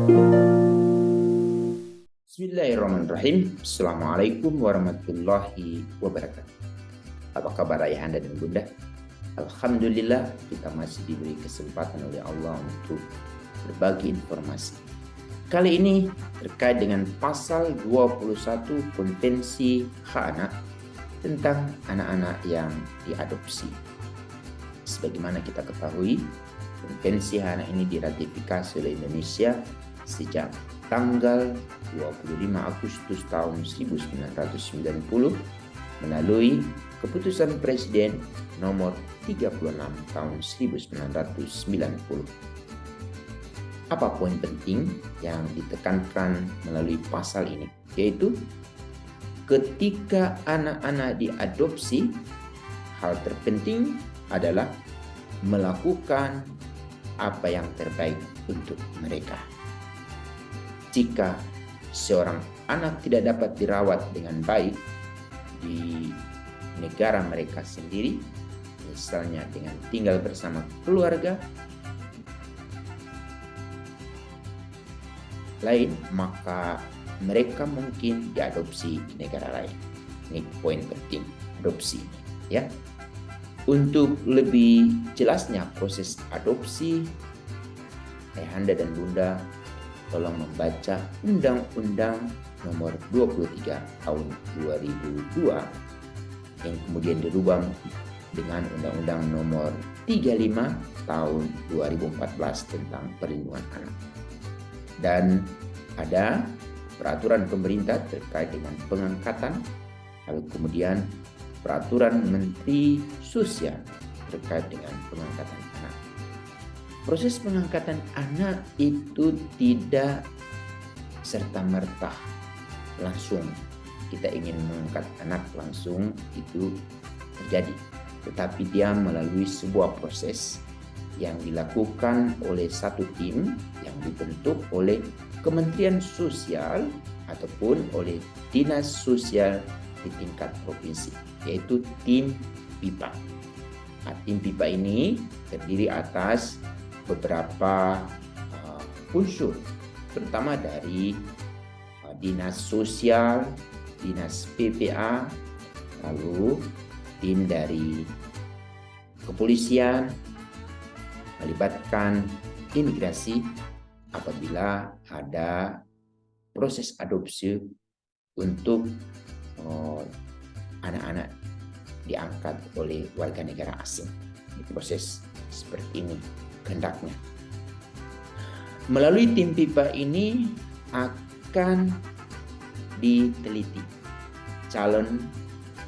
Bismillahirrahmanirrahim. Assalamualaikum warahmatullahi wabarakatuh. Apa kabar ayahanda dan bunda? Alhamdulillah kita masih diberi kesempatan oleh Allah untuk berbagi informasi. Kali ini terkait dengan pasal 21 Konvensi Hak Anak tentang anak-anak yang diadopsi. Sebagaimana kita ketahui, Konvensi Hak Anak ini diratifikasi oleh Indonesia sejak tanggal 25 Agustus tahun 1990 melalui Keputusan Presiden nomor 36 tahun 1990. Apa poin penting yang ditekankan melalui pasal ini? Yaitu ketika anak-anak diadopsi, hal terpenting adalah melakukan apa yang terbaik untuk mereka. Jika seorang anak tidak dapat dirawat dengan baik di negara mereka sendiri, misalnya dengan tinggal bersama keluarga lain, maka mereka mungkin diadopsi di negara lain. Ini poin penting adopsi, ya. Untuk lebih jelasnya proses adopsi, ayahanda dan bunda tolong membaca Undang-Undang nomor 23 tahun 2002 yang kemudian dirubah dengan Undang-Undang nomor 35 tahun 2014 tentang perlindungan anak. Dan ada peraturan pemerintah terkait dengan pengangkatan, lalu kemudian peraturan Menteri Sosial terkait dengan pengangkatan anak. Proses pengangkatan anak itu tidak serta-merta langsung kita ingin mengangkat anak langsung itu terjadi, tetapi dia melalui sebuah proses yang dilakukan oleh satu tim yang dibentuk oleh Kementerian Sosial ataupun oleh Dinas Sosial di tingkat provinsi, yaitu tim PIPA. Nah, tim PIPA ini terdiri atas beberapa unsur, terutama dari Dinas Sosial, Dinas PPA, lalu tim dari kepolisian, melibatkan imigrasi apabila ada proses adopsi untuk anak-anak diangkat oleh warga negara asing. Proses seperti ini kehendaknya. Melalui tim PIPA ini akan diteliti calon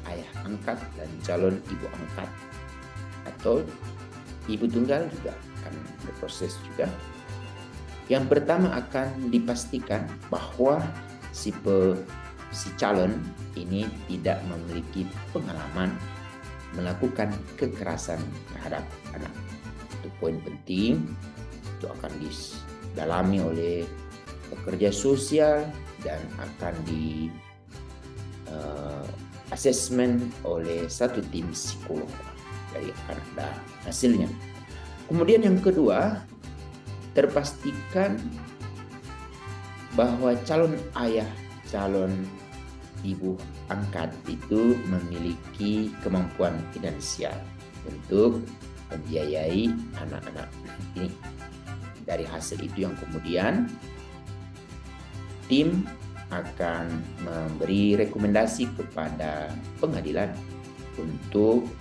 ayah angkat dan calon ibu angkat atau ibu tunggal juga akan berproses juga. Yang pertama akan dipastikan bahwa si calon ini tidak memiliki pengalaman melakukan kekerasan terhadap anak. Itu poin penting, itu akan didalami oleh pekerja sosial dan akan di asesmen oleh satu tim psikolog dari anak hasilnya. Kemudian yang kedua, terpastikan bahwa calon ayah, calon ibu angkat itu memiliki kemampuan finansial untuk membiayai anak-anak ini. Dari hasil itu yang kemudian tim akan memberi rekomendasi kepada pengadilan untuk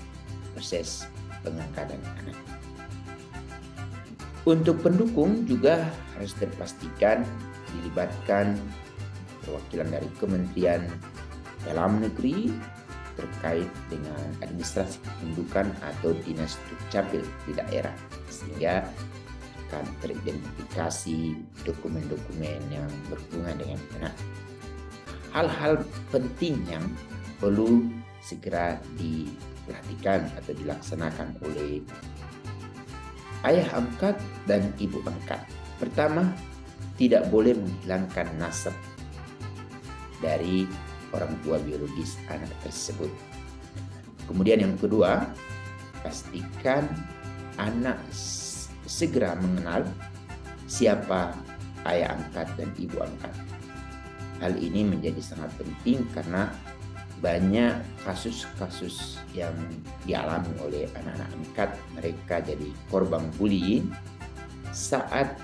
proses pengangkatan anak. Untuk pendukung juga harus terpastikan dilibatkan perwakilan dari Kementerian Dalam Negeri terkait dengan administrasi kependudukan atau dinas dukcapil di daerah, sehingga akan teridentifikasi dokumen-dokumen yang berhubungan dengan anak. Hal-hal penting yang perlu segera diperhatikan atau dilaksanakan oleh ayah angkat dan ibu angkat. Pertama, tidak boleh menghilangkan nasab dari orang tua biologis anak tersebut. Kemudian yang kedua, pastikan anak segera mengenal siapa ayah angkat dan ibu angkat. Hal ini menjadi sangat penting karena banyak kasus-kasus yang dialami oleh anak-anak angkat. Mereka jadi korban bullying saat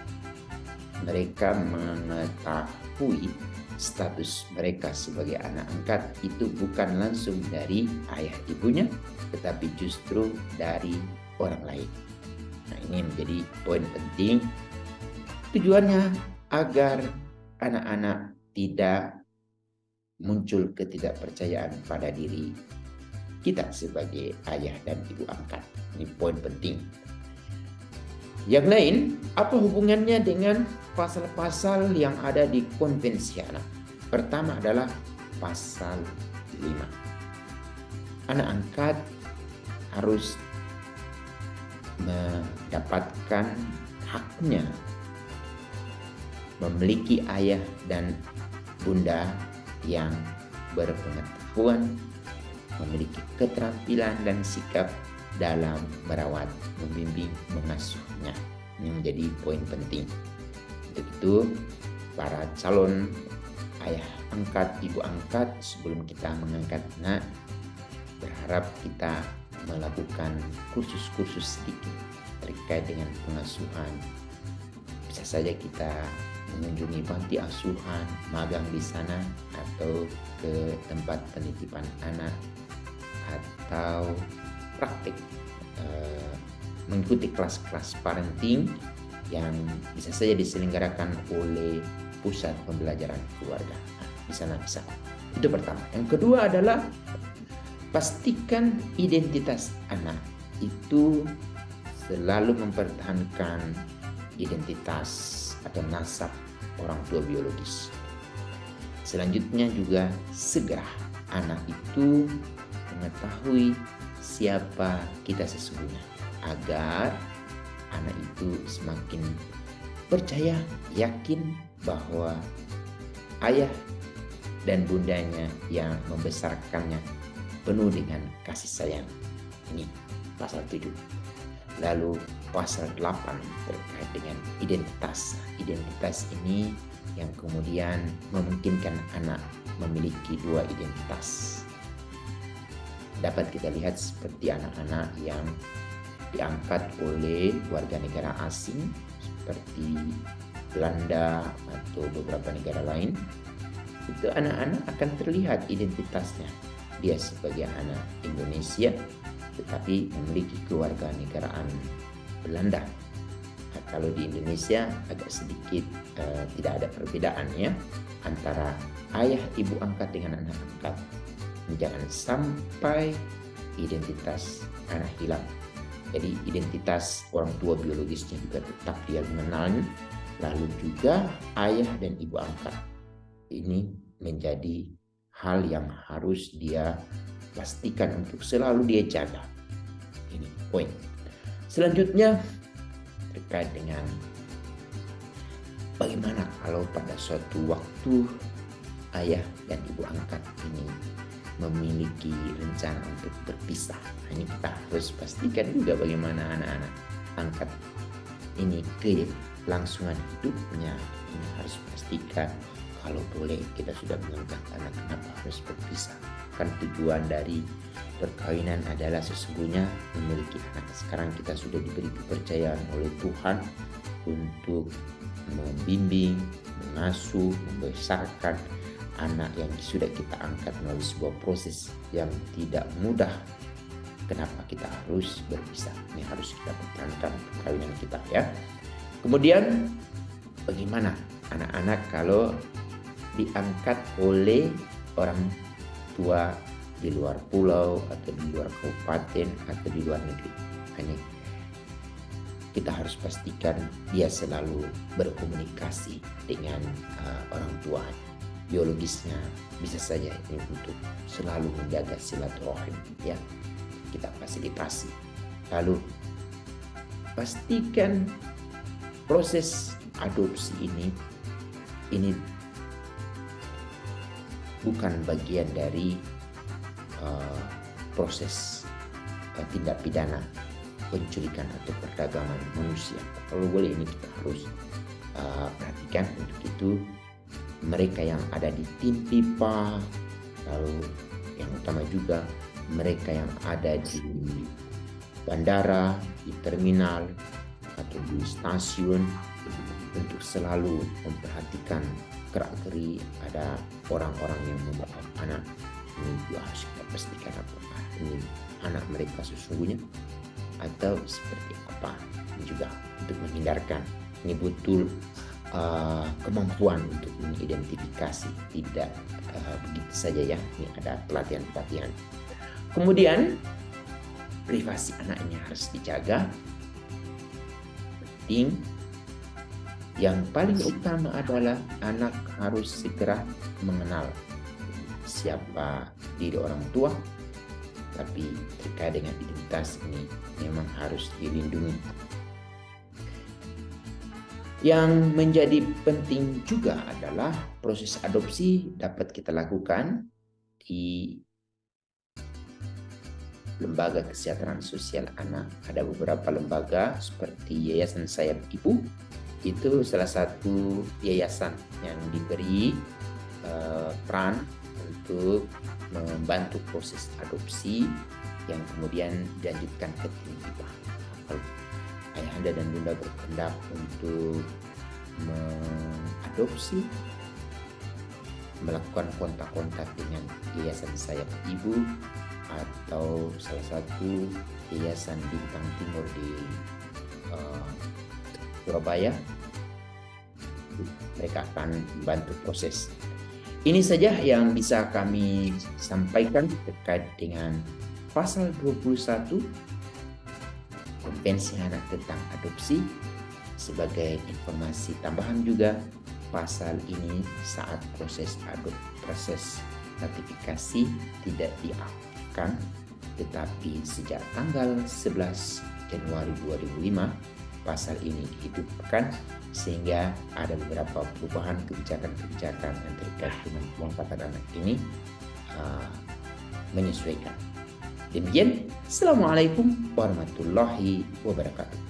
mereka mengetahui status mereka sebagai anak angkat itu bukan langsung dari ayah ibunya, tetapi justru dari orang lain. Nah, ini menjadi poin penting. Tujuannya agar anak-anak tidak muncul ketidakpercayaan pada diri kita sebagai ayah dan ibu angkat. Ini poin penting. Yang lain, apa hubungannya dengan pasal-pasal yang ada di konvensi anak? Pertama adalah pasal 5. Anak angkat harus mendapatkan haknya memiliki ayah dan bunda yang berpengetahuan, memiliki keterampilan dan sikap dalam merawat, membimbing, mengasuhnya. Ini menjadi poin penting. Untuk itu, para calon ayah angkat, ibu angkat, sebelum kita mengangkat anak, berharap kita melakukan kursus-kursus sedikit terkait dengan pengasuhan. Bisa saja kita mengunjungi panti asuhan, magang di sana, atau ke tempat penitipan anak, atau praktik mengikuti kelas-kelas parenting yang bisa saja diselenggarakan oleh pusat pembelajaran keluarga. Di sana bisa. Itu pertama. Yang kedua adalah pastikan identitas anak itu selalu mempertahankan identitas atau nasab orang tua biologis. Selanjutnya juga segera anak itu mengetahui siapa kita sesungguhnya, agar anak itu semakin percaya, yakin bahwa ayah dan bundanya yang membesarkannya penuh dengan kasih sayang. Ini pasal 7. Lalu pasal 8 terkait dengan identitas. Identitas ini yang kemudian memungkinkan anak memiliki 2 identitas. Dapat kita lihat seperti anak-anak yang diangkat oleh warga negara asing seperti Belanda atau beberapa negara lain. Itu anak-anak akan terlihat identitasnya. Dia sebagai anak Indonesia tetapi memiliki kewarganegaraan Belanda. Nah, kalau di Indonesia agak sedikit tidak ada perbedaan ya antara ayah ibu angkat dengan anak angkat. Jangan sampai identitas anak hilang. Jadi identitas orang tua biologisnya juga tetap dia mengenalnya. Lalu juga ayah dan ibu angkat. Ini menjadi hal yang harus dia pastikan untuk selalu dia jaga. Ini poin. Selanjutnya terkait dengan bagaimana kalau pada suatu waktu ayah dan ibu angkat ini memiliki rencana untuk berpisah. Ini kita harus pastikan juga bagaimana anak-anak angkat ini kelangsungan hidupnya. Ini harus pastikan kalau boleh kita sudah mengangkat anak, kenapa harus berpisah? Kan tujuan dari perkawinan adalah sesungguhnya memiliki anak. Sekarang kita sudah diberi kepercayaan oleh Tuhan untuk membimbing, mengasuh, membesarkan anak yang sudah kita angkat melalui sebuah proses yang tidak mudah. Kenapa kita harus berpisah? Ini harus kita pertahankan perkawinan kita ya. Kemudian bagaimana anak-anak kalau diangkat oleh orang tua di luar pulau atau di luar kabupaten atau di luar negeri? Ini kita harus pastikan dia selalu berkomunikasi dengan orang tua biologisnya. Bisa saja ini untuk selalu menjaga silaturahim ya, kita fasilitasi. Lalu pastikan proses adopsi ini bukan bagian dari proses tindak pidana penculikan atau perdagangan manusia. Kalau boleh ini kita harus perhatikan. pastikan untuk itu mereka yang ada di tim pipa, lalu yang utama juga mereka yang ada di bandara, di terminal, atau di stasiun untuk selalu memperhatikan gerak-geri ada orang-orang yang membawa anak. Ini juga harus kita pastikan apakah ini anak mereka sesungguhnya atau seperti apa. Ini juga untuk menghindarkan ini betul kemampuan untuk mengidentifikasi, tidak begitu saja ya. Ini ada pelatihan-pelatihan. Kemudian privasi anak ini harus dijaga. Penting. Yang paling utama adalah anak harus segera mengenal siapa diri orang tua, tapi terkait dengan identitas ini memang harus dilindungi. Yang menjadi penting juga adalah proses adopsi dapat kita lakukan di lembaga kesejahteraan sosial anak. Ada beberapa lembaga seperti Yayasan Sayap Ibu, itu salah satu yayasan yang diberi peran untuk membantu proses adopsi yang kemudian dilanjutkan ke tim pipa. Kalau ayahanda dan bunda berkehendak untuk mengadopsi, melakukan kontak-kontak dengan Yayasan Sayap Ibu atau salah satu yayasan Bintang Timur di Surabaya, mereka akan membantu proses. Ini saja yang bisa kami sampaikan terkait dengan pasal 21 Konvensi Anak tentang Adopsi. Sebagai informasi tambahan juga, pasal ini saat proses ratifikasi tidak diaktifkan, tetapi sejak tanggal 11 Januari 2005 pasal ini dihidupkan sehingga ada beberapa perubahan kebijakan-kebijakan yang terkait dengan pemanfaatan anak ini menyesuaikan. Demikian, Assalamualaikum warahmatullahi wabarakatuh.